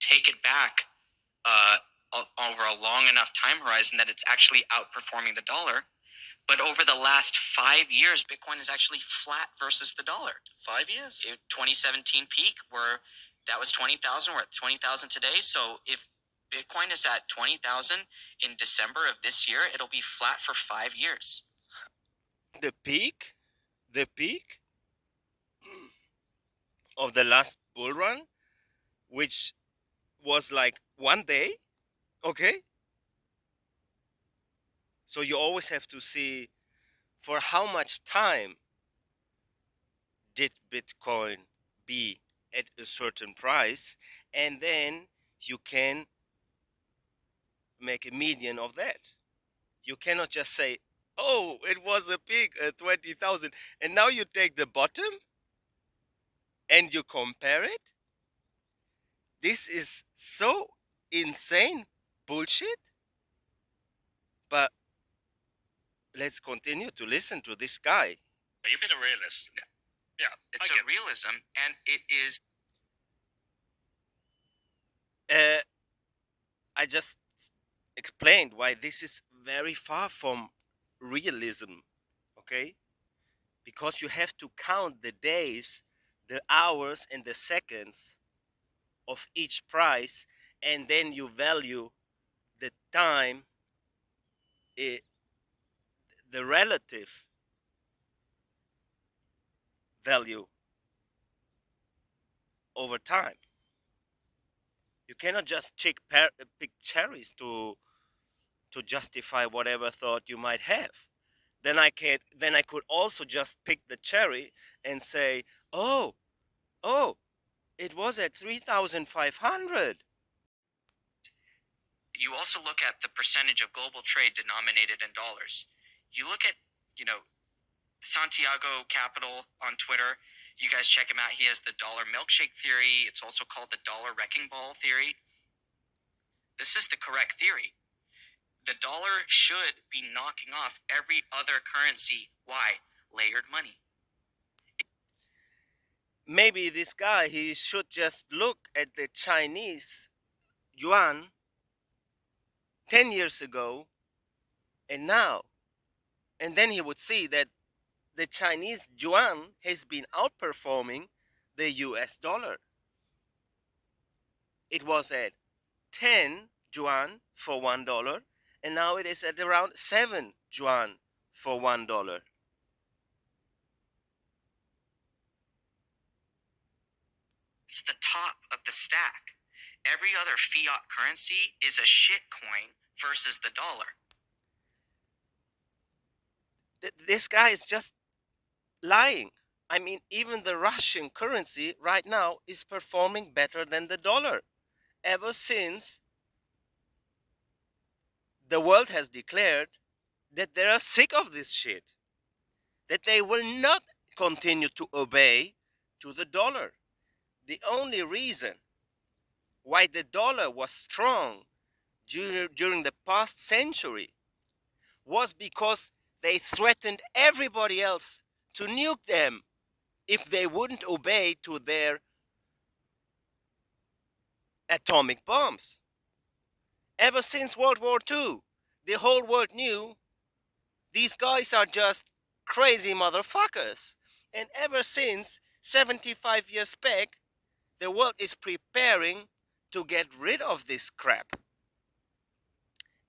take it back over a long enough time horizon that it's actually outperforming the dollar. But over the last 5 years, Bitcoin is actually flat versus the dollar. 5 years? 2017 peak, where that was 20,000. We're at 20,000 today. So if Bitcoin is at 20,000 in December of this year, it'll be flat for 5 years. The peak of the last bull run, which was like one day, okay? So you always have to see for how much time did Bitcoin be at a certain price, and then you can make a median of that. You cannot just say, oh, it was a peak at 20,000, and now you take the bottom and you compare it. This is so insane bullshit. But let's continue to listen to this guy. You've been a realist. Yeah, It's a realism, and it is. I just explained why this is very far from realism, okay? Because you have to count the days, the hours, and the seconds of each price, and then you value the time, the relative value over time. You cannot just pick cherries to justify whatever thought you might have. Then I could also just pick the cherry and say, oh, it was at 3,500. You also look at the percentage of global trade denominated in dollars. You look at, Santiago Capital on Twitter. You guys check him out. He has the dollar milkshake theory. It's also called the dollar wrecking ball theory. This is the correct theory. The dollar should be knocking off every other currency. Why? Layered money. Maybe this guy, he should just look at the Chinese yuan 10 years ago and now, and then he would see that the Chinese yuan has been outperforming the US dollar. It was at 10 yuan for $1, and now it is at around 7 yuan for $1. It's the top of the stack. Every other fiat currency is a shit coin versus the dollar. This guy is just lying. I mean, even the Russian currency right now is performing better than the dollar ever since the world has declared that they are sick of this shit, that they will not continue to obey to the dollar. The only reason why the dollar was strong during the past century was because they threatened everybody else to nuke them if they wouldn't obey to their atomic bombs. Ever since World War II, the whole world knew these guys are just crazy motherfuckers. And ever since 75 years back, the world is preparing to get rid of this crap.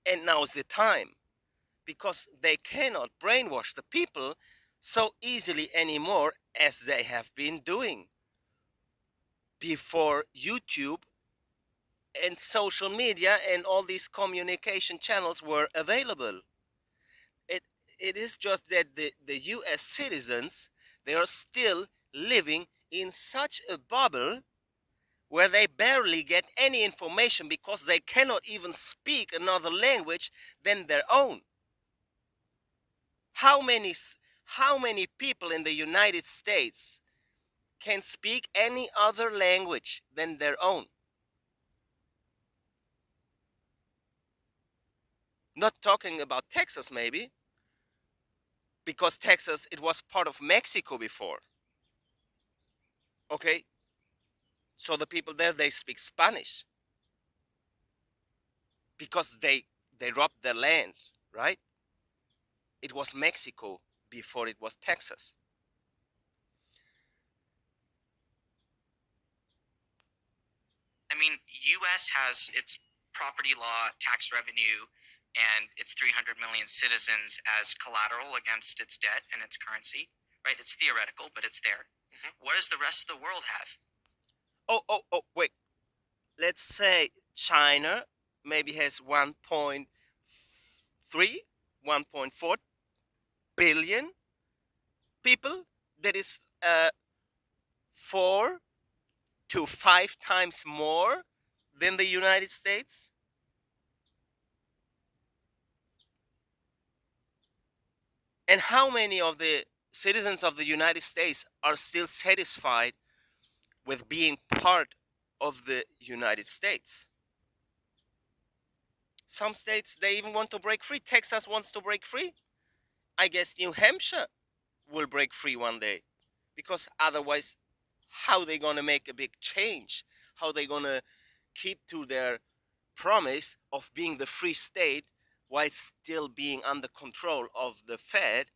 And now's the time, because they cannot brainwash the people so easily anymore as they have been doing before YouTube and social media and all these communication channels were available. It is just that the US citizens, they are still living in such a bubble where they barely get any information because they cannot even speak another language than their own. How many people in the United States can speak any other language than their own? Not talking about Texas, maybe, because Texas, it was part of Mexico before. Okay? So the people there, they speak Spanish. because they robbed their land, right? It was Mexico before it was Texas. I mean, U.S. has its property law, tax revenue, and its 300 million citizens as collateral against its debt and its currency, right? It's theoretical, but it's there. What does the rest of the world have? Oh, wait. Let's say China maybe has 1.3, 1.4 billion people. That is 4 to 5 times more than the United States. And how many of the citizens of the United States are still satisfied with being part of the United States? Some states, they even want to break free. Texas wants to break free. I guess New Hampshire will break free one day, because otherwise, how they going to make a big change? How they going to keep to their promise of being the free state while still being under control of the Fed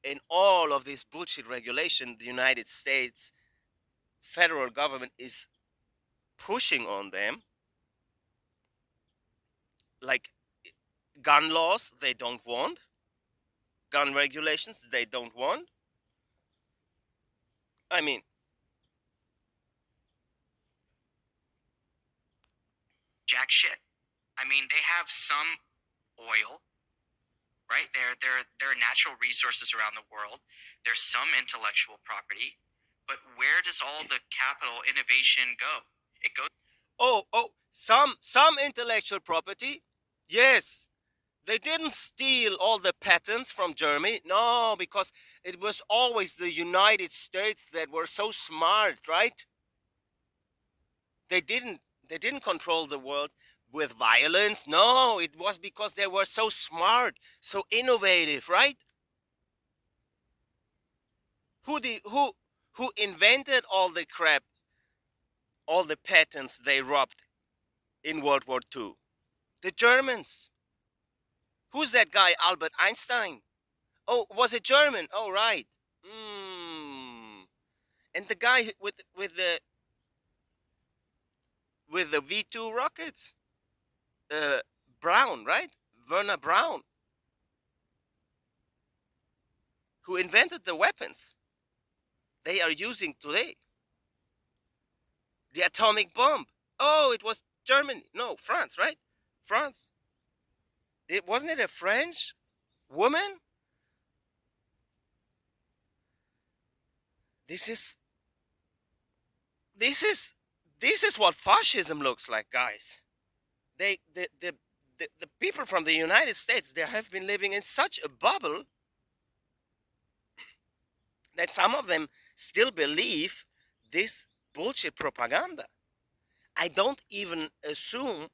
and all of this bullshit regulation the United States federal government is pushing on them? Like gun laws they don't want, gun regulations they don't want. I mean, Jack shit. I mean, they have some oil, right? There are natural resources around the world. There's some intellectual property, but where does all the capital innovation go? It goes. some intellectual property, yes. They didn't steal all the patents from Germany. No, because it was always the United States that were so smart, right? They didn't control the world with violence. No, it was because they were so smart, so innovative, right? Who invented all the crap, all the patents they robbed in World War II? The Germans. Who's that guy, Albert Einstein? Oh, was it German? Oh, right. And the guy with the V2 rockets, Brown, right? Werner Braun, who invented the weapons they are using today. The atomic bomb. Oh, it was Germany. No, France, right? France. Wasn't it a French woman? This is this is this is what fascism looks like, guys. The people from the United States, they have been living in such a bubble that some of them still believe this bullshit propaganda. I don't even assume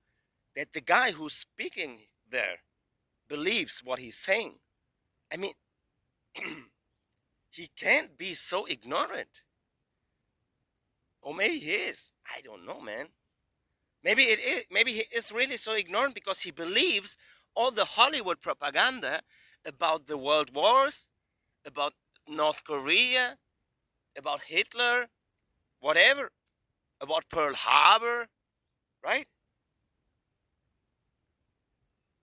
that the guy who's speaking there believes what he's saying. I mean, he can't be so ignorant. Or maybe he is. I don't know, man. Maybe it is. Maybe he is really so ignorant because he believes all the Hollywood propaganda about the world wars, about North Korea, about Hitler, whatever, about Pearl Harbor, right?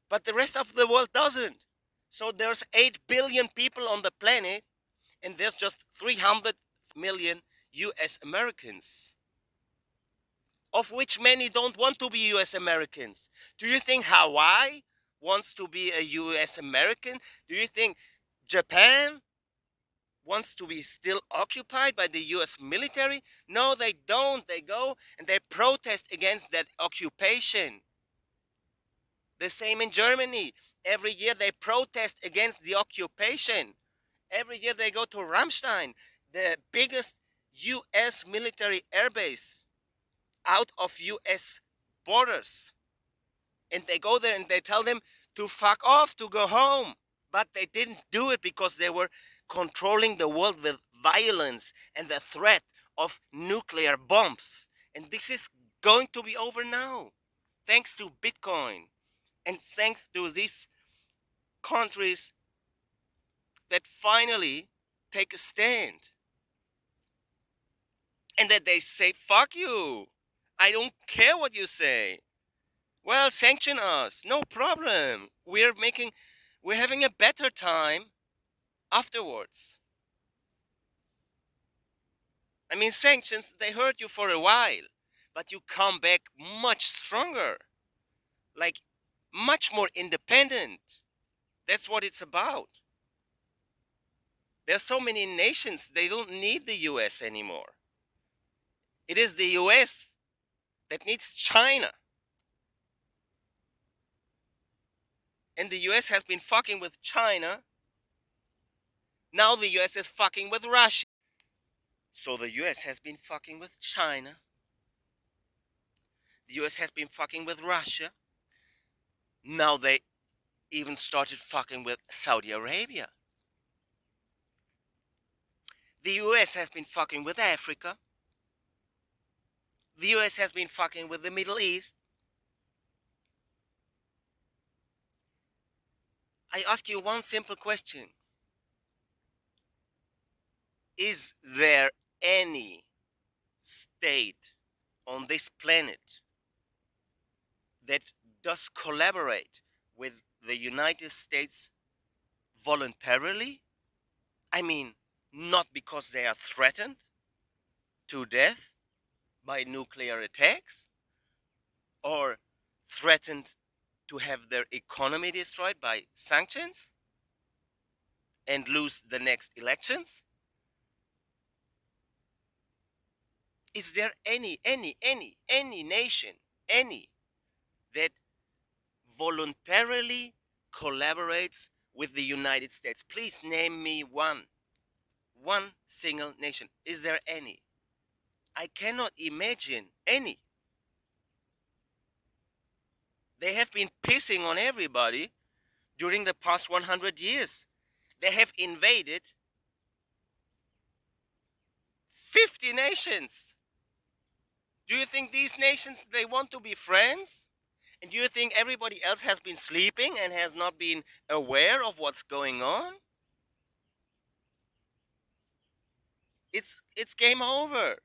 But the rest of the world doesn't. So there's 8 billion people on the planet, and there's just 300 million US Americans, of which many don't want to be US Americans. Do you think Hawaii wants to be a US American? Do you think Japan wants to be still occupied by the US military? No, they don't. They go and they protest against that occupation. The same in Germany. Every year they protest against the occupation. Every year they go to Ramstein, the biggest US military airbase out of US borders. And they go there and they tell them to fuck off, to go home. But they didn't do it because they were controlling the world with violence and the threat of nuclear bombs. And this is going to be over now. thanks to Bitcoin, and thanks to these countries that finally take a stand and that they say, fuck you, I don't care what you say. Well, sanction us, no problem. We're having a better time afterwards. I mean, sanctions, they hurt you for a while, but you come back much stronger, like much more independent. That's what it's about. There are so many nations, they don't need the US anymore. It is the US that needs China. And the US has been fucking with China. Now the US is fucking with Russia. So the US has been fucking with China. The US has been fucking with Russia. Now they even started fucking with Saudi Arabia. The US has been fucking with Africa. The US has been fucking with the Middle East. I ask you one simple question. Is there any state on this planet that does collaborate with the United States voluntarily? I mean, not because they are threatened to death by nuclear attacks or threatened to have their economy destroyed by sanctions and lose the next elections? Is there any nation, any, that voluntarily collaborates with the United States? Please name me one single nation. Is there any? I cannot imagine any. They have been pissing on everybody during the past 100 years. They have invaded 50 nations. Do you think these nations, they want to be friends? And do you think everybody else has been sleeping and has not been aware of what's going on? It's game over.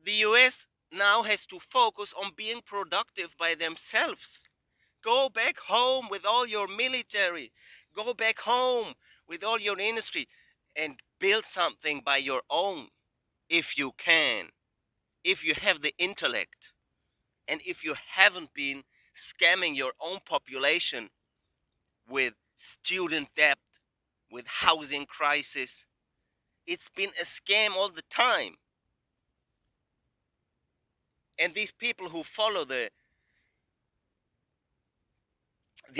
The US now has to focus on being productive by themselves. Go back home with all your military. Go back home with all your industry and build something by your own if you can. If you have the intellect and if you haven't been scamming your own population with student debt, with housing crisis. It's been a scam all the time. And these people who follow the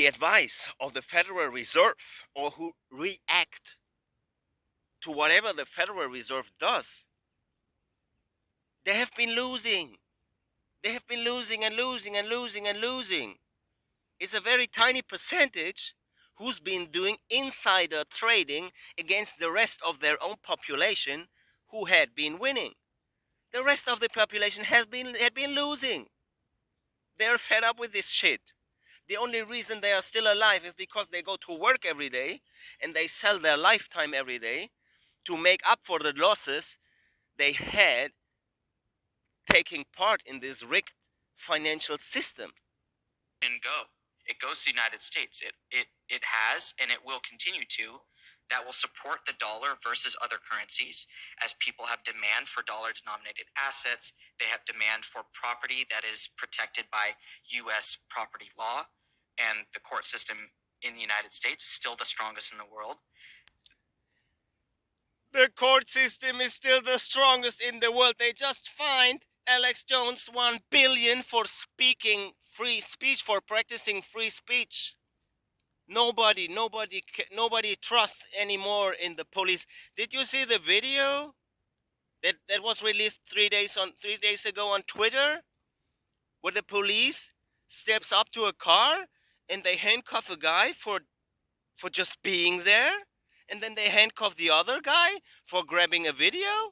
advice of the Federal Reserve, or who react to whatever the Federal Reserve does, they have been losing. They have been losing and losing and losing and losing. It's a very tiny percentage who's been doing insider trading against the rest of their own population who had been winning. The rest of the population had been losing. They're fed up with this shit. The only reason they are still alive is because they go to work every day and they sell their lifetime every day to make up for the losses they had taking part in this rigged financial system. It goes to the United States. It has and it will continue to. That will support the dollar versus other currencies as people have demand for dollar denominated assets. They have demand for property that is protected by US property law, and the court system in the United States is still the strongest in the world. The court system is still the strongest in the world. They just fined Alex Jones $1 billion for speaking free speech, for practicing free speech. Nobody trusts anymore in the police. Did you see the video that was released 3 days ago on Twitter, where the police steps up to a car and they handcuff a guy for just being there, and then they handcuff the other guy for grabbing a video?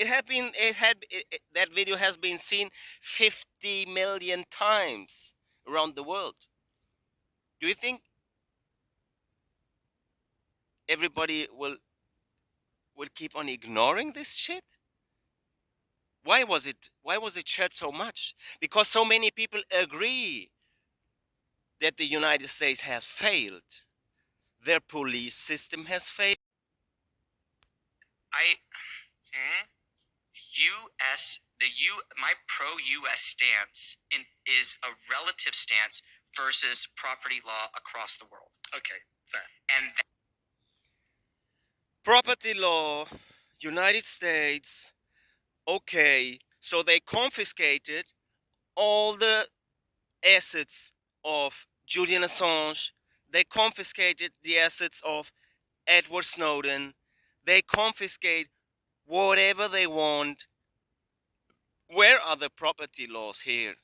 That video has been seen 50 million times around the world. Do you think everybody will keep on ignoring this shit? Why was it shared so much? Because so many people agree that the United States has failed. Their police system has failed. I Hmm? my pro-US stance is a relative stance versus property law across the world. Okay, fair. And Property law, United States, okay, so they confiscated all the assets of Julian Assange. They confiscated the assets of Edward Snowden. They confiscate whatever they want. Where are the property laws here?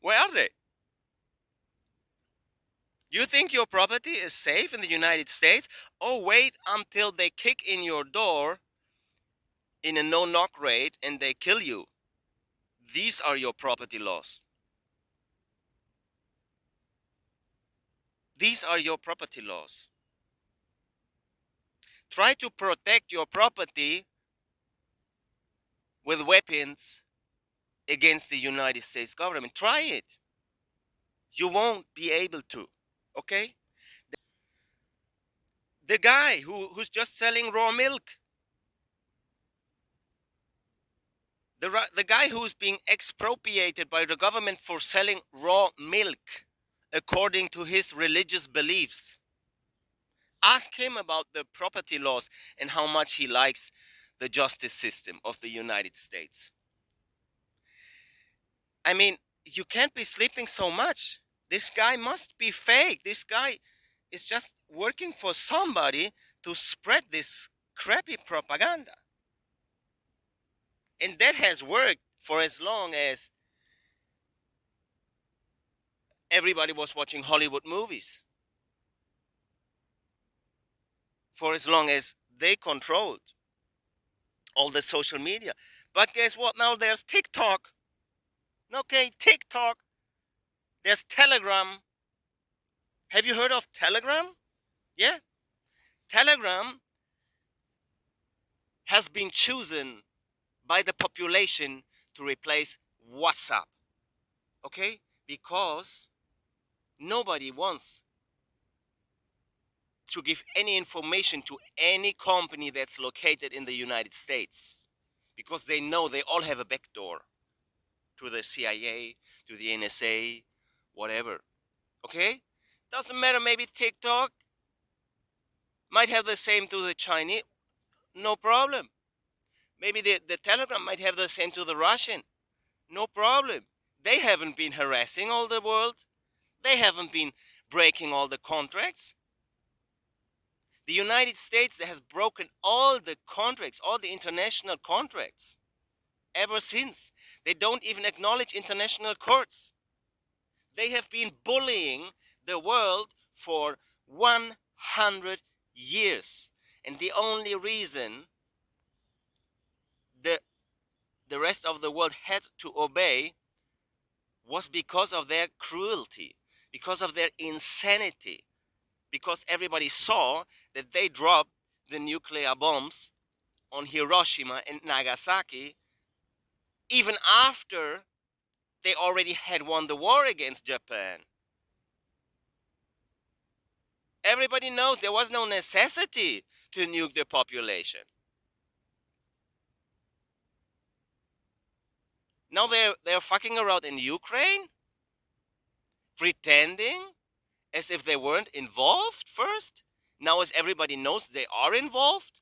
Where are they? You think your property is safe in the United States? Oh, wait until they kick in your door in a no-knock raid and they kill you. These are your property laws. These are your property laws. Try to protect your property with weapons against the United States government. Try it. You won't be able to. Okay? The guy who's just selling raw milk. The guy who's being expropriated by the government for selling raw milk according to his religious beliefs. Ask him about the property laws and how much he likes the justice system of the United States. I mean, you can't be sleeping so much. This guy must be fake. This guy is just working for somebody to spread this crappy propaganda. And that has worked for as long as everybody was watching Hollywood movies. For as long as they controlled all the social media. But guess what? Now there's TikTok. Okay, TikTok. There's Telegram. Have you heard of Telegram? Yeah. Telegram has been chosen by the population to replace WhatsApp. Okay? Because nobody wants to give any information to any company that's located in the United States. Because they know they all have a backdoor to the CIA, to the NSA, whatever. Okay? Doesn't matter, maybe TikTok might have the same to the Chinese. No problem. Maybe the Telegram might have the same to the Russian. No problem. They haven't been harassing all the world. They haven't been breaking all the contracts. The United States has broken all the contracts, all the international contracts ever since. They don't even acknowledge international courts. They have been bullying the world for 100 years. And the only reason the rest of the world had to obey was because of their cruelty, because of their insanity, because everybody saw that they dropped the nuclear bombs on Hiroshima and Nagasaki even after they already had won the war against Japan. Everybody knows there was no necessity to nuke the population. Now they're fucking around in Ukraine, pretending as if they weren't involved first. Now as everybody knows they are involved.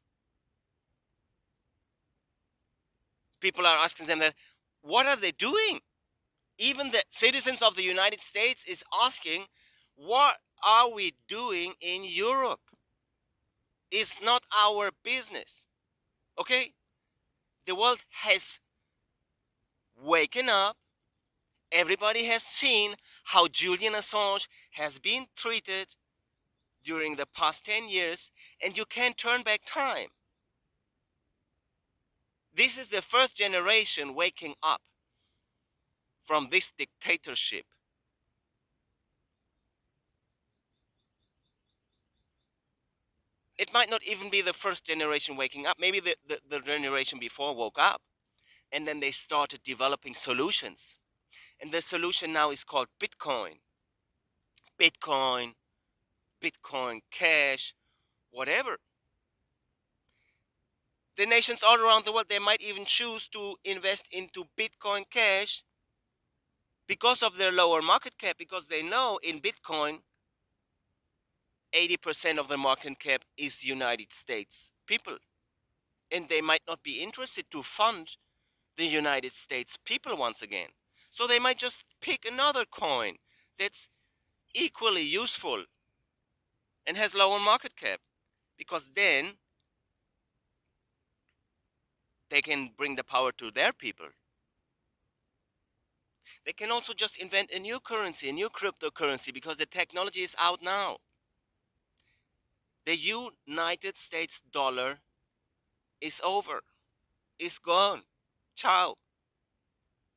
People are asking them that, what are they doing? Even the citizens of the United States is asking, what are we doing in Europe? It's not our business. Okay? The world has waken up. Everybody has seen how Julian Assange has been treated during the past 10 years, and you can't turn back time. This is the first generation waking up from this dictatorship. It might not even be the first generation waking up. Maybe the generation before woke up, and then they started developing solutions. And the solution now is called Bitcoin. Bitcoin, Bitcoin Cash, whatever. The nations all around the world, they might even choose to invest into Bitcoin Cash because of their lower market cap, because they know in Bitcoin, 80% of the market cap is United States people. And they might not be interested to fund the United States people once again. So they might just pick another coin that's equally useful and has lower market cap, because then they can bring the power to their people. They can also just invent a new currency, a new cryptocurrency, because the technology is out now. The United States dollar is over, is gone. Ciao.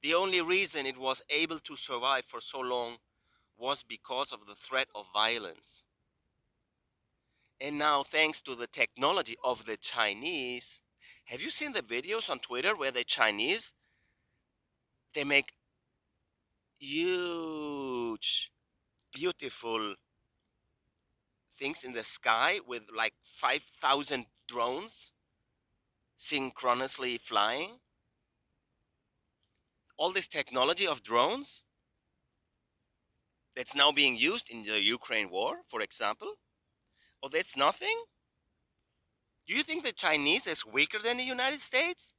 The only reason it was able to survive for so long was because of the threat of violence. And now, thanks to the technology of the Chinese, have you seen the videos on Twitter where the Chinese, they make huge, beautiful things in the sky with like 5,000 drones synchronously flying? All this technology of drones that's now being used in the Ukraine war, for example. Oh, that's nothing? Do you think the Chinese is weaker than the United States?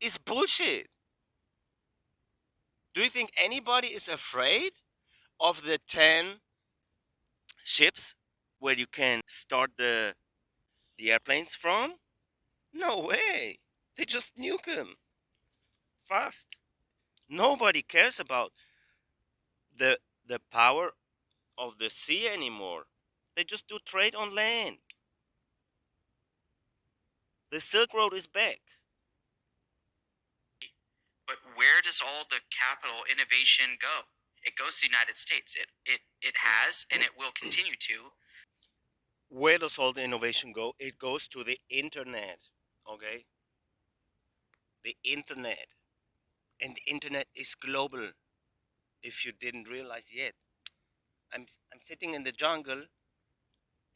It's bullshit. Do you think anybody is afraid of the 10 ships where you can start the airplanes from? No way. They just nuke them fast. Nobody cares about the the power of the sea anymore. They just do trade on land. The Silk Road is back. But where does all the capital innovation go? It goes to the United States. It has and it will continue to. Where does all the innovation go? It goes to the internet. Okay? The internet. And the internet is global. If you didn't realize yet. I'm sitting in the jungle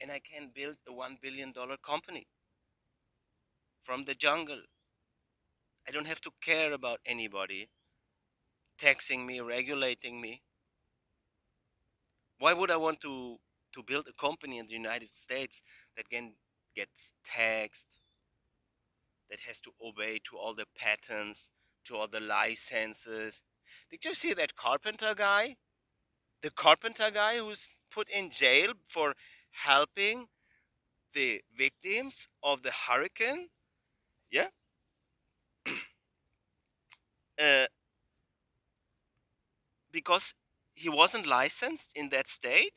and I can build a $1 billion company from the jungle. I don't have to care about anybody taxing me, regulating me. Why would I want to build a company in the United States that can gets taxed, that has to obey to all the patents, to all the licenses? Did you see that carpenter guy? The carpenter guy who's put in jail for helping the victims of the hurricane? Yeah. Uh, because he wasn't licensed in that state.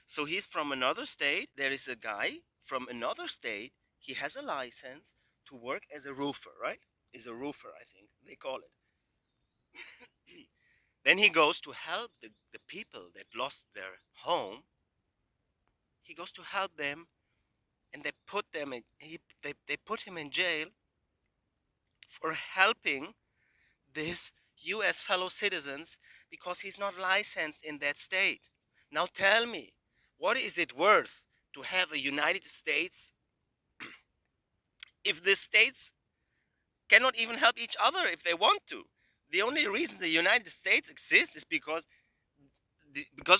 So he's from another state. There is a guy from another state. He has a license to work as a roofer, right? Is a roofer, I think they call it. Then he goes to help the people that lost their home. He goes to help them, and they put them in, they put him in jail for helping these US fellow citizens because he's not licensed in that state. Now tell me, what is it worth to have a United States if the states cannot even help each other if they want to? The only reason the United States exists is because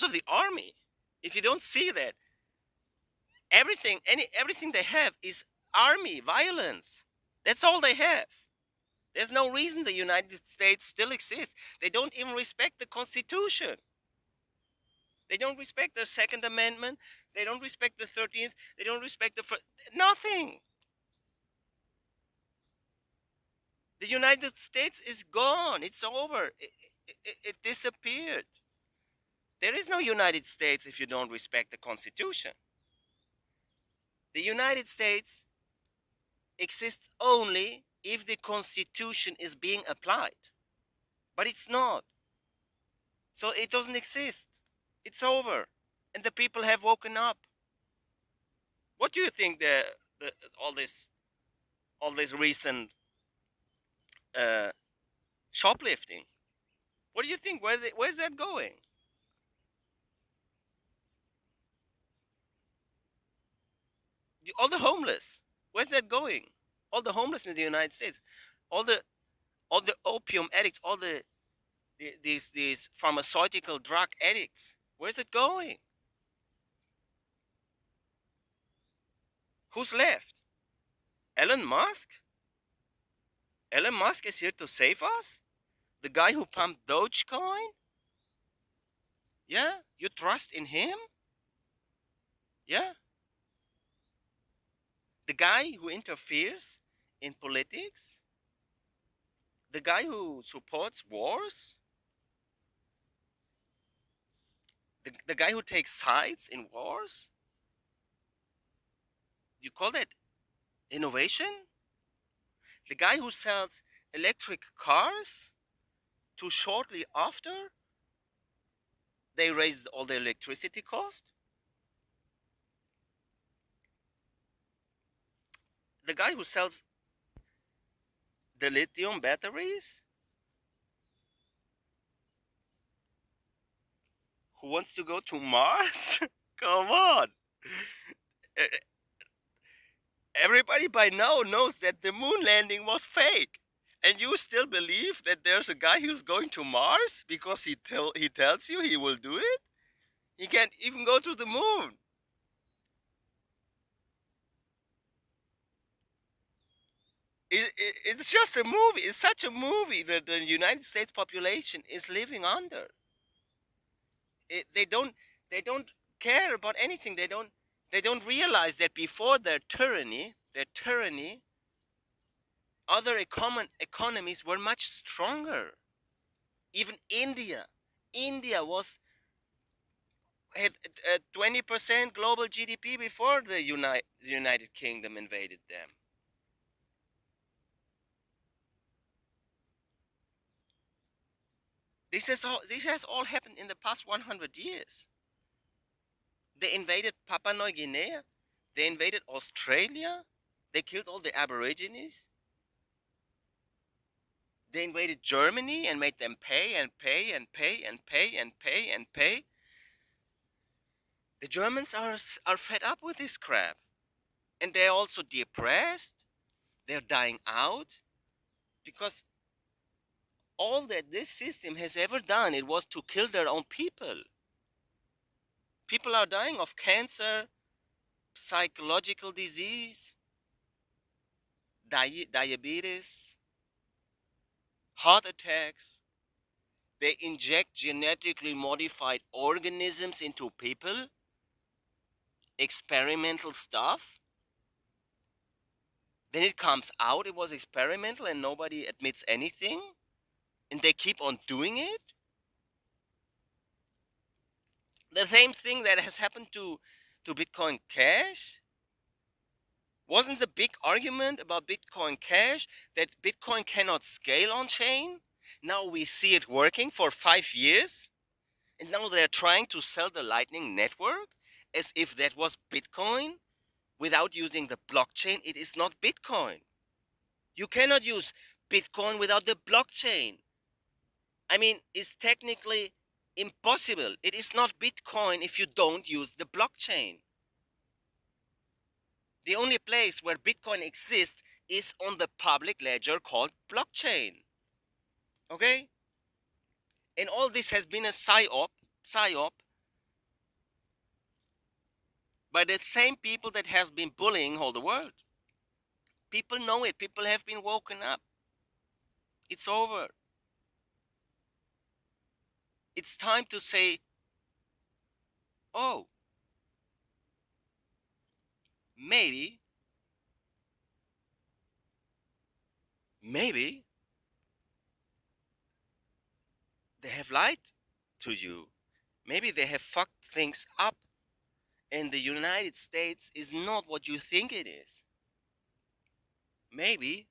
of the army. If you don't see that, everything they have is army violence. That's all they have. There's no reason the United States still exists. They don't even respect the Constitution. They don't respect the Second Amendment. They don't respect the 13th. They don't respect the first. Nothing. The United States is gone. It's over. It disappeared. There is no United States if you don't respect the Constitution. The United States exists only if the Constitution is being applied. But it's not. So it doesn't exist. It's over. And the people have woken up. What do you think the all this recent uh, shoplifting? What do you think? Where's that going? All the homeless. Where's that going? All the homeless in the United States, all the opium addicts, all these pharmaceutical drug addicts. Where's it going? Who's left? Elon Musk? Elon Musk is here to save us? The guy who pumped Dogecoin? Yeah? You trust in him? Yeah? The guy who interferes in politics? The guy who supports wars? The guy who takes sides in wars? You call that innovation? The guy who sells electric cars too shortly after they raised all the electricity cost? The guy who sells the lithium batteries? Who wants to go to Mars? Come on. Everybody by now knows that the moon landing was fake. And you still believe that there's a guy who's going to Mars because he tells you he will do it? He can't even go to the moon. It's just a movie. It's such a movie that the United States population is living under. They don't care about anything. They don't realize that before their tyranny, other economies were much stronger. Even India had 20% global GDP before the United Kingdom invaded them. This has all happened in the past 100 years. They invaded Papua New Guinea. They invaded Australia. They killed all the Aborigines. They invaded Germany and made them pay and pay and pay and pay and pay and pay. The Germans are fed up with this crap. And they're also depressed. They're dying out. Because all that this system has ever done, it was to kill their own people. People are dying of cancer, psychological disease, diabetes, heart attacks. They inject genetically modified organisms into people, experimental stuff. Then it comes out it was experimental and nobody admits anything, and they keep on doing it. The same thing that has happened to Bitcoin Cash. Wasn't the big argument about Bitcoin Cash that Bitcoin cannot scale on chain? Now we see it working for 5 years, and now they're trying to sell the Lightning Network as if that was Bitcoin. Without using the blockchain, it is not Bitcoin. You cannot use Bitcoin without the blockchain. I mean, it's technically impossible. It is not Bitcoin if you don't use the blockchain. The only place where Bitcoin exists is on the public ledger called blockchain. Okay? And all this has been a psyop by the same people that has been bullying all the world. People know it. People have been woken up. It's over. It's time to say, oh, maybe they have lied to you. Maybe they have fucked things up, and the United States is not what you think it is. maybe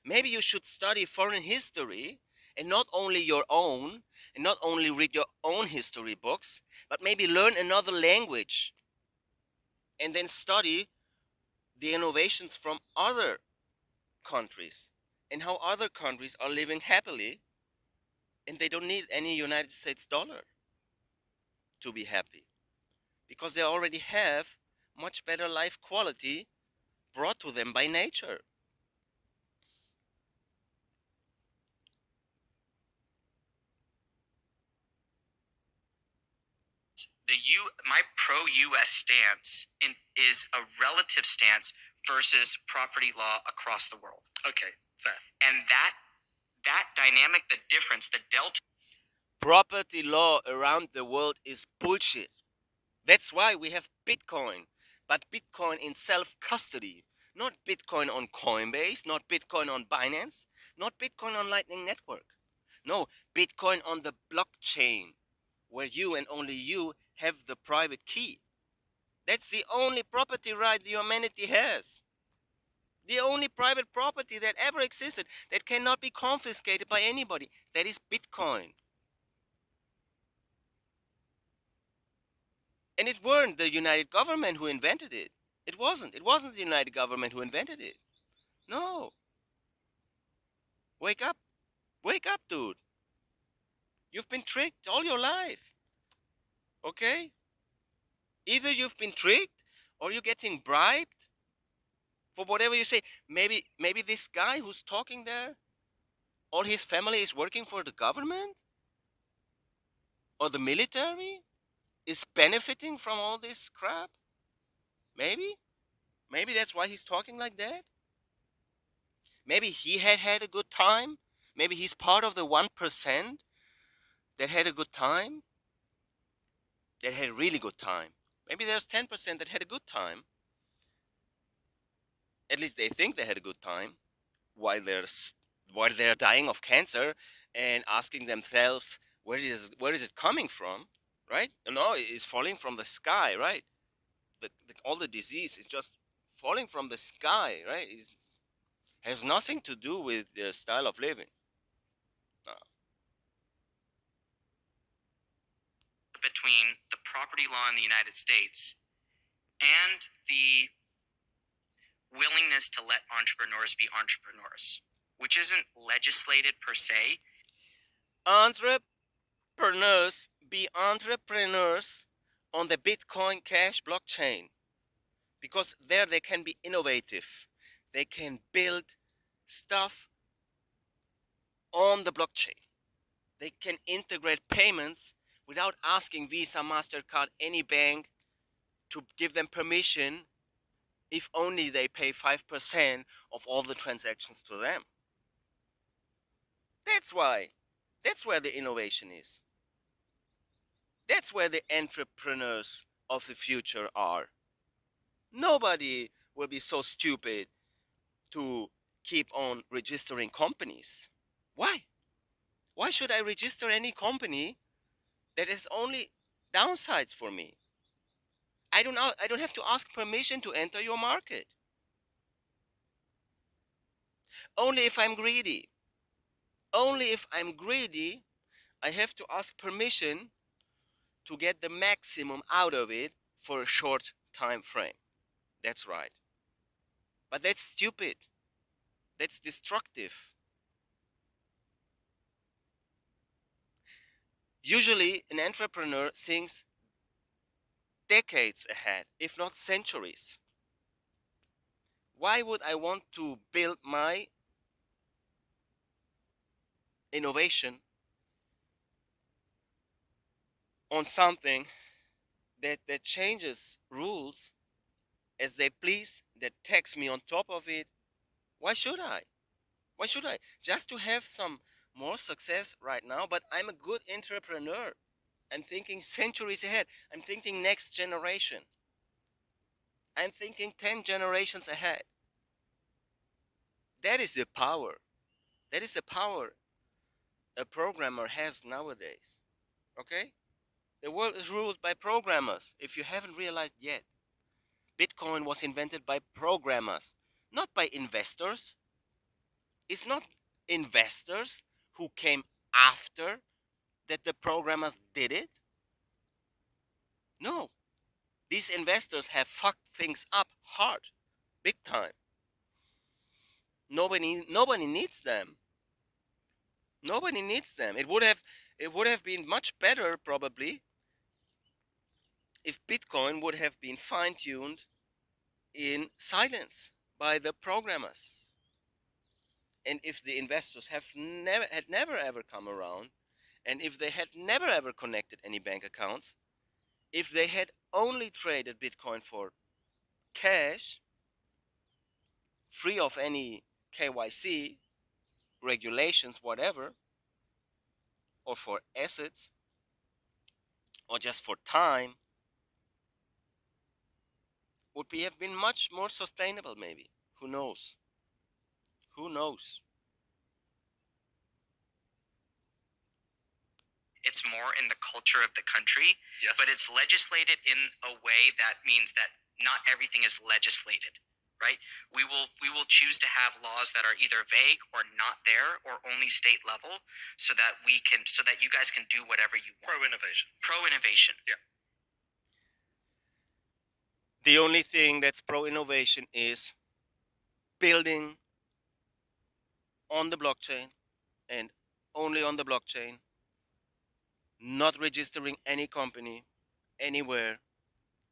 you should study foreign history, and not only your own, and not only read your own history books, but maybe learn another language and then study the innovations from other countries and how other countries are living happily, and they don't need any United States dollar to be happy because they already have much better life quality brought to them by nature. My pro US stance is a relative stance versus property law across the world. Okay, fair. And that dynamic, the difference, the delta. Property law around the world is bullshit. That's why we have Bitcoin, but Bitcoin in self-custody, not Bitcoin on Coinbase, not Bitcoin on Binance, not Bitcoin on Lightning Network. No, Bitcoin on the blockchain, where you and only you have the private key. That's the only property right the humanity has. The only private property that ever existed that cannot be confiscated by anybody. That is Bitcoin. And it weren't the United Government who invented it. It wasn't. It wasn't the United Government who invented it. No. Wake up. Wake up, dude. You've been tricked all your life. Okay? Either you've been tricked or you're getting bribed for whatever you say. Maybe this guy who's talking there, all his family is working for the government or the military, is benefiting from all this crap. Maybe that's why he's talking like that. Maybe he had a good time. Maybe he's part of the 1% that had a good time, that had a really good time. Maybe there's 10% that had a good time. At least they think they had a good time while they're dying of cancer and asking themselves, where is it coming from, right? No, it's falling from the sky, right? All the disease is just falling from the sky, right? It has nothing to do with the style of living. No. Between the property law in the United States and the willingness to let entrepreneurs be entrepreneurs, which isn't legislated per se. Entrepreneurs be entrepreneurs on the Bitcoin Cash blockchain, because there they can be innovative. They can build stuff on the blockchain. They can integrate payments without asking Visa, MasterCard, any bank to give them permission, if only they pay 5% of all the transactions to them. That's why. That's where the innovation is. That's where the entrepreneurs of the future are. Nobody will be so stupid to keep on registering companies. Why? Why should I register any company that has only downsides for me? I don't have to ask permission to enter your market. Only if I'm greedy. Only if I'm greedy, I have to ask permission to get the maximum out of it for a short time frame. That's right. But that's stupid. That's destructive. Usually, an entrepreneur thinks decades ahead, if not centuries. Why would I want to build my innovation on something that changes rules as they please, that tax me on top of it? Why should I? Why should I? Just to have some more success right now, but I'm a good entrepreneur. I'm thinking centuries ahead. I'm thinking next generation. I'm thinking 10 generations ahead. That is the power. That is the power a programmer has nowadays. Okay? The world is ruled by programmers, if you haven't realized yet. Bitcoin was invented by programmers, not by investors. It's not investors who came after that the programmers did it. No, these investors have fucked things up hard, big time. Nobody needs them. Nobody needs them. It would have been much better probably if Bitcoin would have been fine-tuned in silence by the programmers. And if the investors had never ever come around, and if they had never ever connected any bank accounts, if they had only traded Bitcoin for cash, free of any KYC, regulations, whatever, or for assets, or just for time, would be have been much more sustainable maybe. Who knows? Who knows? It's more in the culture of the country, Yes. but it's legislated in a way that means that not everything is legislated, right? We will choose to have laws that are either vague or not there or only state level, so that you guys can do whatever you want. Pro innovation. Pro innovation. The only thing that's pro innovation is building on the blockchain and only on the blockchain, not registering any company anywhere.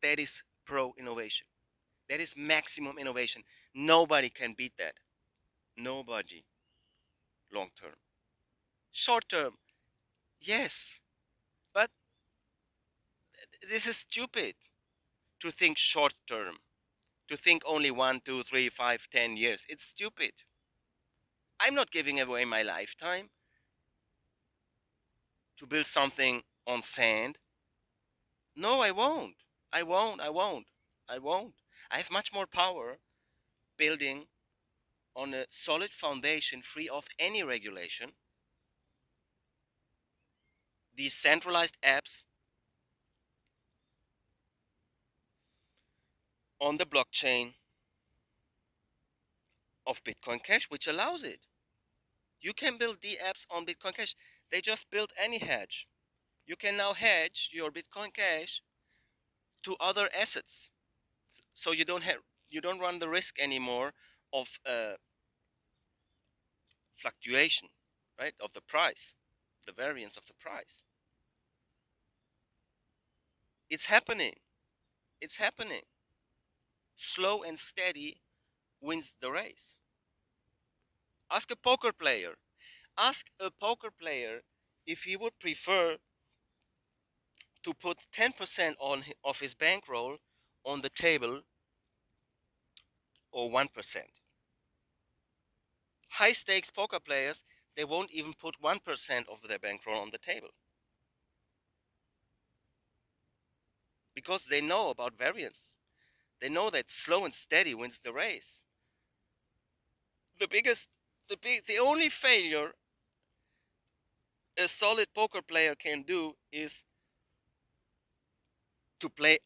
That is pro innovation. That is maximum innovation. Nobody can beat that. Nobody. Long term. Short term, yes. But this is stupid to think short term, to think only 1, 2, 3, 5, 10 years. It's stupid. I'm not giving away my lifetime to build something on sand. No, I won't. I won't. I won't. I won't. I have much more power building on a solid foundation free of any regulation. These centralized apps on the blockchain of Bitcoin Cash, which allows it. You can build the apps on Bitcoin Cash. They just built any hedge. You can now hedge your Bitcoin Cash to other assets, so you don't run the risk anymore of fluctuation, right, of the price, the variance of the price. It's happening. It's happening. Slow and steady wins the race. Ask a poker player. Ask a poker player if he would prefer to put 10% of his bankroll on the table or 1%. High stakes poker players, they won't even put 1% of their bankroll on the table, because they know about variance. They know that slow and steady wins the race. The only failure a solid poker player can do is to play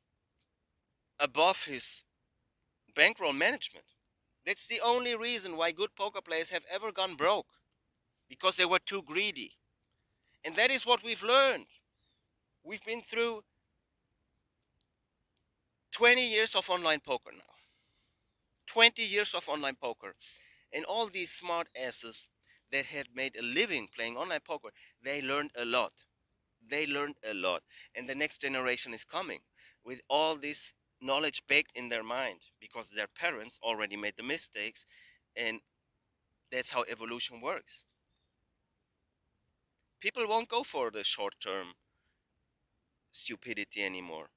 above his bankroll management. That's the only reason why good poker players have ever gone broke, because they were too greedy. And that is what we've learned. We've been through 20 years of online poker now. 20 years of online poker. And all these smart asses that had made a living playing online poker, they learned a lot. They learned a lot. And the next generation is coming with all this knowledge baked in their mind, because their parents already made the mistakes, and that's how evolution works. People won't go for the short-term stupidity anymore.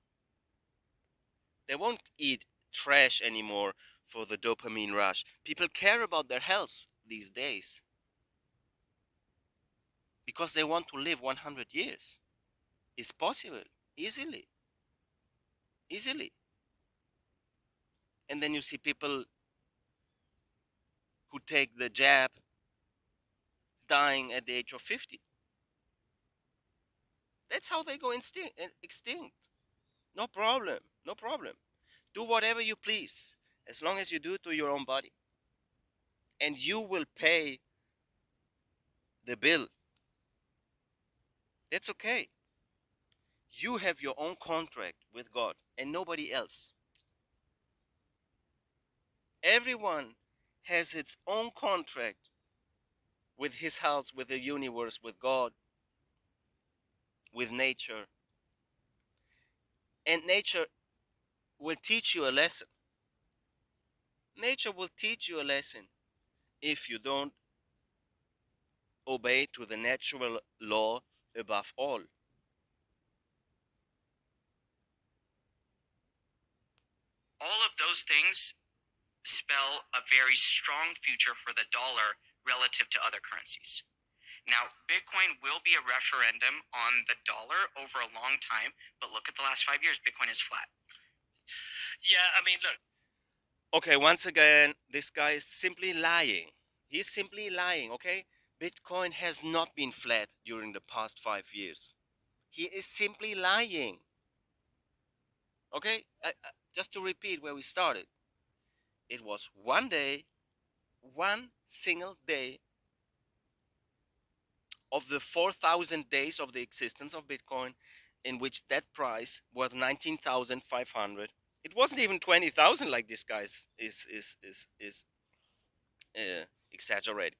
They won't eat trash anymore for the dopamine rush. People care about their health these days because they want to live 100 years. It's possible, easily. And then you see people who take the jab dying at the age of 50. That's how they go extinct. No problem. Do whatever you please, as long as you do it to your own body. and you will pay the bill. That's okay. You have your own contract with God and nobody else. Everyone has its own contract with his house, with the universe, with God, with nature. And nature will teach you a lesson. Nature will teach you a lesson if you don't obey to the natural law above all. All of those things spell a very strong future for the dollar relative to other currencies. Now, Bitcoin will be a referendum on the dollar over a long time, but look at the last 5 years, Bitcoin is flat. Yeah, I mean, look, Okay, once again, this guy is simply lying. He's simply lying, okay? Bitcoin has not been flat during the past 5 years. He is simply lying. Okay? Just to repeat where we started, it was one day, one single day of the 4,000 days of the existence of Bitcoin in which that price was 19,500. It wasn't even 20,000 like this guy is exaggerating.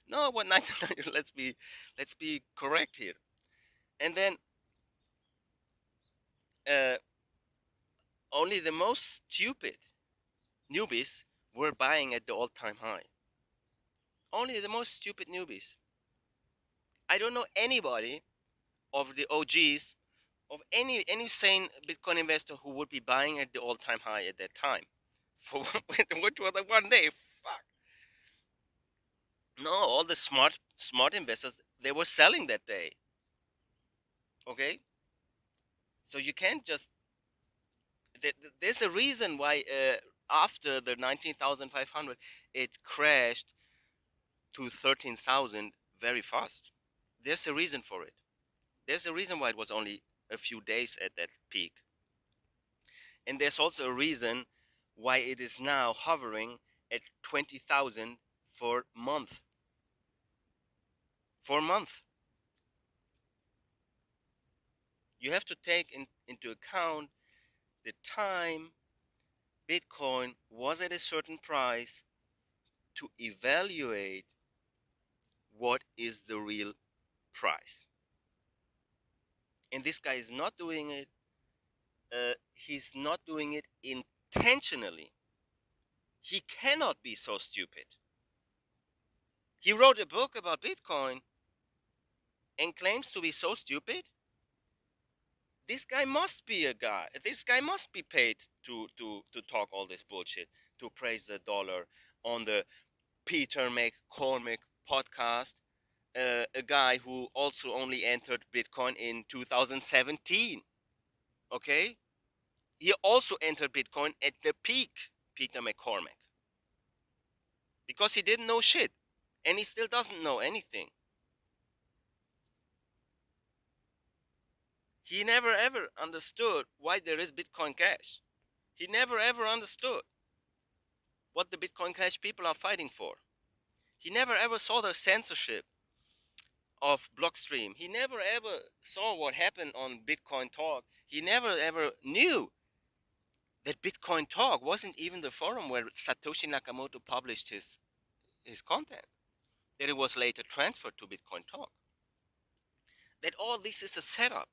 No, what 19,000? Let's be correct here. And then uh, only the most stupid newbies were buying at the all-time high. Only the most stupid newbies. I don't know anybody of the OGs of any sane Bitcoin investor who would be buying at the all-time high at that time. For which was like one day. Fuck. No, all the smart investors, they were selling that day. Okay, so you can't just. There's a reason why after the 19,500 it crashed to 13,000 very fast. There's a reason for it. There's a reason why it was only a few days at that peak. And there's also a reason why it is now hovering at 20,000 for month. For a month. You have to take into account the time Bitcoin was at a certain price to evaluate what is the real price. And this guy is not doing it. He's not doing it intentionally. He cannot be so stupid. He wrote a book about Bitcoin and claims to be so stupid. This guy must be a guy. This guy must be paid to talk all this bullshit, to praise the dollar on the Peter McCormick podcast. A guy who also only entered Bitcoin in 2017. Okay? He also entered Bitcoin at the peak, Peter McCormick. Because he didn't know shit. And he still doesn't know anything. He never ever understood why there is Bitcoin Cash. He never ever understood what the Bitcoin Cash people are fighting for. He never ever saw the censorship of Blockstream. He never ever saw what happened on Bitcoin Talk. He never ever knew that Bitcoin Talk wasn't even the forum where Satoshi Nakamoto published his content, that it was later transferred to Bitcoin Talk. That all this is a setup.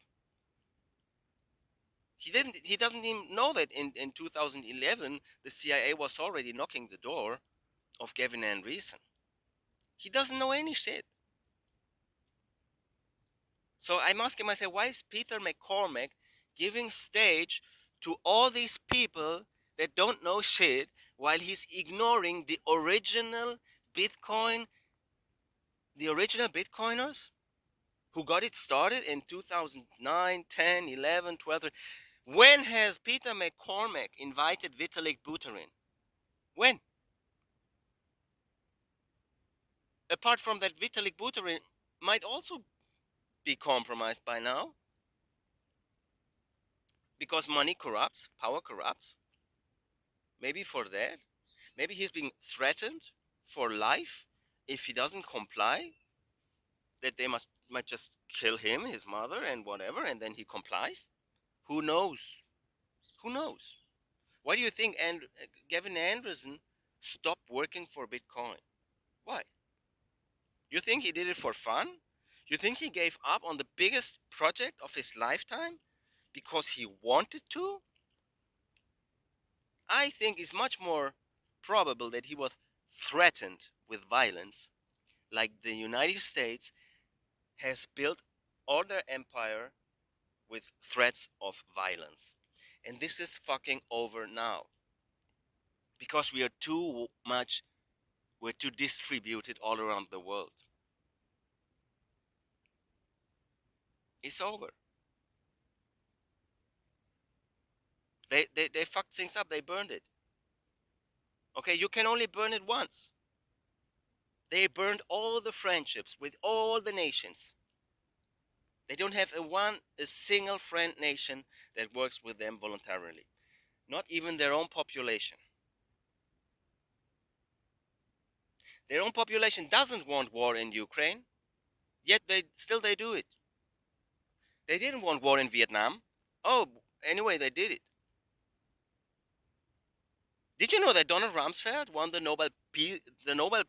He doesn't even know that in 2011 the CIA was already knocking the door of Gavin Andresen. He doesn't know any shit. So I'm asking myself, why is Peter McCormack giving stage to all these people that don't know shit while he's ignoring the original Bitcoin, the original Bitcoiners who got it started in 2009, 10, 11, 12. When has Peter McCormack invited Vitalik Buterin? When? Apart from that, Vitalik Buterin might also be compromised by now because money corrupts, power corrupts. Maybe for that. Maybe he's being threatened. for life if he doesn't comply, that they might just kill him, his mother, and whatever, and then he complies. Who knows? Who knows? Why do you think Gavin Anderson stopped working for Bitcoin? Why? You think he did it for fun? You think he gave up on the biggest project of his lifetime because he wanted to? I think it's much more probable that he was threatened with violence, like the United States has built all their empire with threats of violence. And this is fucking over now because we are we're too distributed all around the world. It's over. They fucked things up. They burned it. Okay, you can only burn it once. They burned all the friendships with all the nations. They don't have a single friend nation that works with them voluntarily. Not even their own population. Their own population doesn't want war in Ukraine, yet they do it. They didn't want war in Vietnam. Oh, anyway, they did it. Did you know that Donald Rumsfeld won the Nobel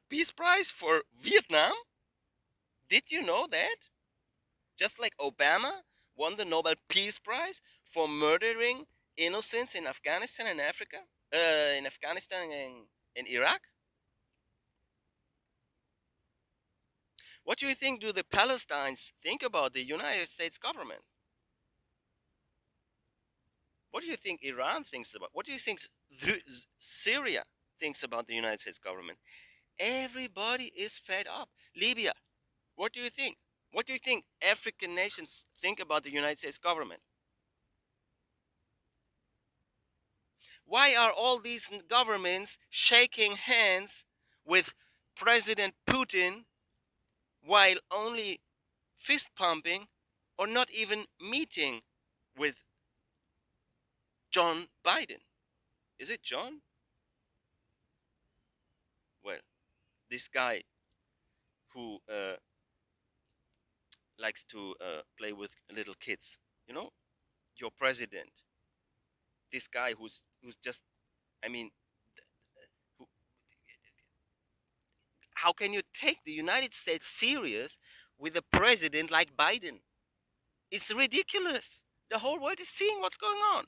Peace Prize for Vietnam? Did you know that? Just like Obama won the Nobel Peace Prize for murdering innocents in Afghanistan and Africa, in Afghanistan and in Iraq. What do you think do the Palestinians think about the United States government? What do you think Iran thinks about? What do you think Syria thinks about the United States government? Everybody is fed up. Libya, what do you think? What do you think African nations think about the United States government? Why are all these governments shaking hands with President Putin while only fist pumping or not even meeting with John Biden? Is it John? Well, this guy who likes to play with little kids, you know, your president, this guy who's just, I mean, who, how can you take the United States serious with a president like Biden? It's ridiculous. The whole world is seeing what's going on.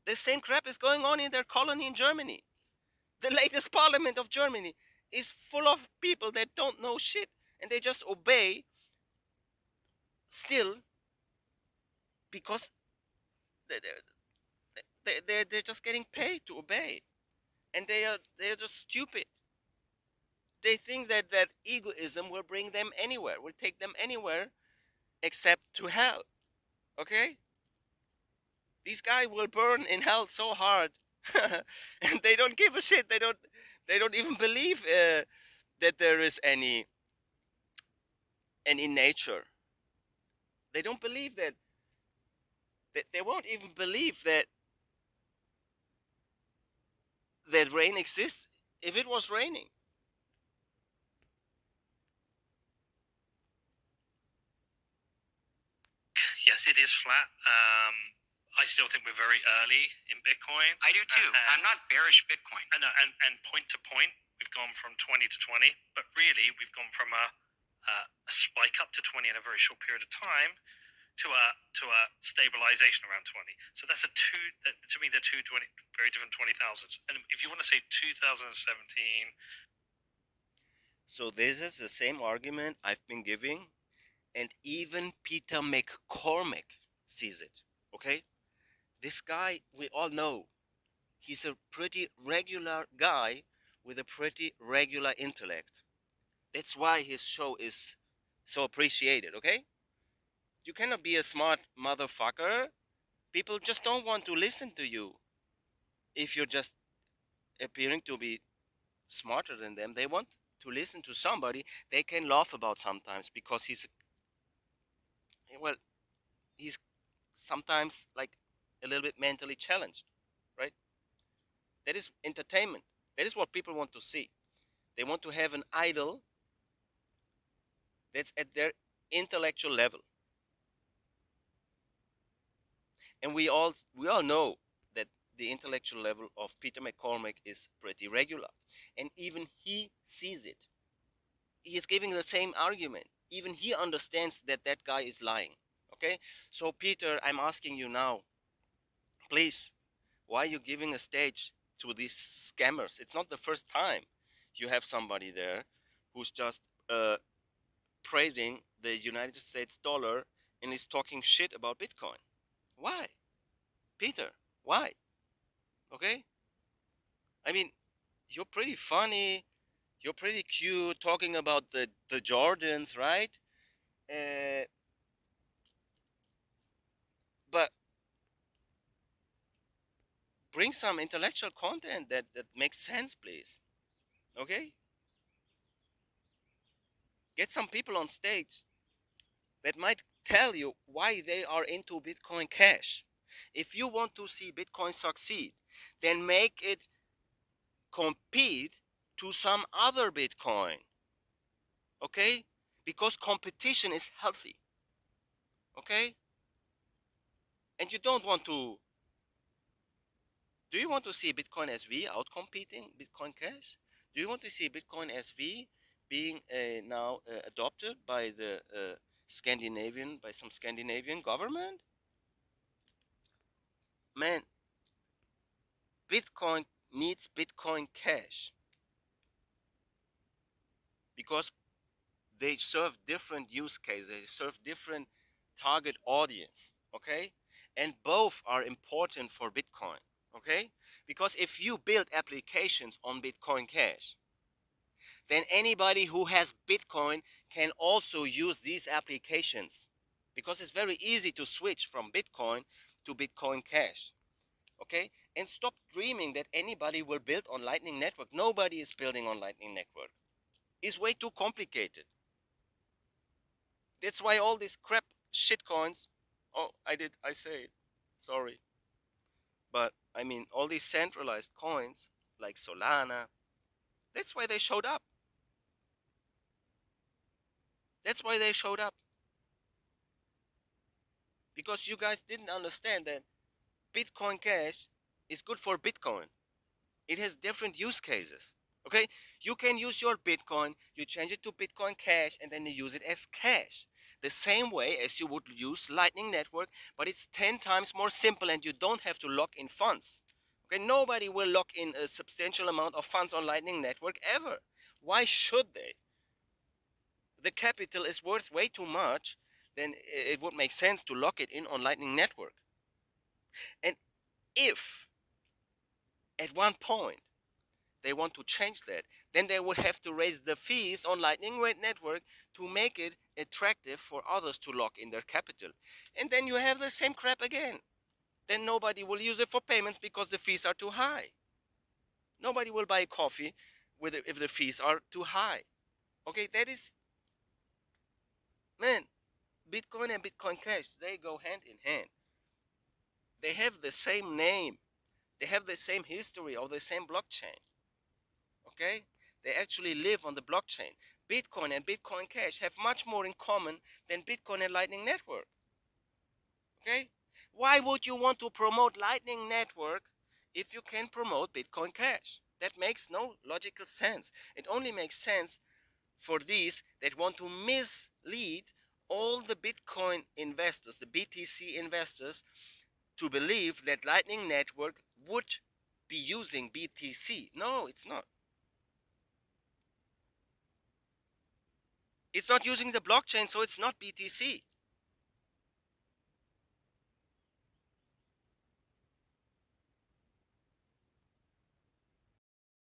The same crap is going on in their colony in Germany. The latest parliament of Germany is full of people that don't know shit and they just obey still because they're just getting paid to obey, and they're just stupid. They think that egoism will bring them anywhere, will take them anywhere except to hell. Okay, these guys will burn in hell so hard, and they don't give a shit. They don't even believe that there is any nature. They don't believe that. They won't even believe that rain exists if it was raining. Yes, it is flat. I still think we're very early in Bitcoin. I do too. I'm not bearish Bitcoin. I know, and point to point, we've gone from 20 to 20, but really we've gone from a spike up to 20 in a very short period of time to a stabilization around 20. So that's to me, they're two very different 20,000s. And if you want to say 2017, So this is the same argument I've been giving, and even Peter McCormick sees it. Okay, this guy we all know, he's a pretty regular guy with a pretty regular intellect. That's why his show is so appreciated. Okay, you cannot be a smart motherfucker. People just don't want to listen to you if you're just appearing to be smarter than them. They want to listen to somebody they can laugh about sometimes because well, he's sometimes like a little bit mentally challenged, right? That is entertainment. That is what people want to see. They want to have an idol that's at their intellectual level. And we all know that the intellectual level of Peter McCormack is pretty regular, and even he sees it. He is giving the same argument. Even he understands that that guy is lying. Okay, so Peter, I'm asking you now, please, why are you giving a stage to these scammers? It's not the first time you have somebody there who's just praising the United States dollar and is talking shit about Bitcoin. Why, Peter? Why? Okay, I mean, you're pretty funny, you're pretty cute talking about the Jordans, right? Uh, but bring some intellectual content that makes sense, please. Okay, get some people on stage that might tell you why they are into Bitcoin Cash. If you want to see Bitcoin succeed, then make it compete to some other Bitcoin. Okay, because competition is healthy. Okay, and you don't want to. Do you want to see Bitcoin SV outcompeting Bitcoin Cash? Do you want to see Bitcoin SV being now adopted by the by some Scandinavian government? Man, Bitcoin needs Bitcoin Cash because they serve different use cases, they serve different target audience, okay? And both are important for Bitcoin, okay? Because if you build applications on Bitcoin Cash, then anybody who has Bitcoin can also use these applications because it's very easy to switch from Bitcoin to Bitcoin Cash. Okay? And stop dreaming that anybody will build on Lightning Network. Nobody is building on Lightning Network. It's way too complicated. That's why all these crap shitcoins. Oh, I say it. Sorry. But I mean, all these centralized coins like Solana, that's why they showed up. That's why they showed up. Because you guys didn't understand that Bitcoin Cash is good for Bitcoin. It has different use cases. Okay, you can use your Bitcoin, you change it to Bitcoin Cash, and then you use it as cash. The same way as you would use Lightning Network, but it's 10 times more simple and you don't have to lock in funds. Okay, nobody will lock in a substantial amount of funds on Lightning Network ever. Why should they? The capital is worth way too much, then it would make sense to lock it in on Lightning Network. And if at one point they want to change that, then they would have to raise the fees on Lightning Network to make it attractive for others to lock in their capital. And then you have the same crap again. Then nobody will use it for payments because the fees are too high. Nobody will buy coffee if the fees are too high. Okay, that is, man, Bitcoin and Bitcoin Cash, they go hand in hand. They have the same name. They have the same history of the same blockchain. Okay? They actually live on the blockchain. Bitcoin and Bitcoin Cash have much more in common than Bitcoin and Lightning Network. Okay? Why would you want to promote Lightning Network if you can promote Bitcoin Cash? That makes no logical sense. It only makes sense for these that want to mislead all the Bitcoin investors, the BTC investors, to believe that Lightning Network would be using BTC. No, it's not. It's not using the blockchain, so it's not BTC.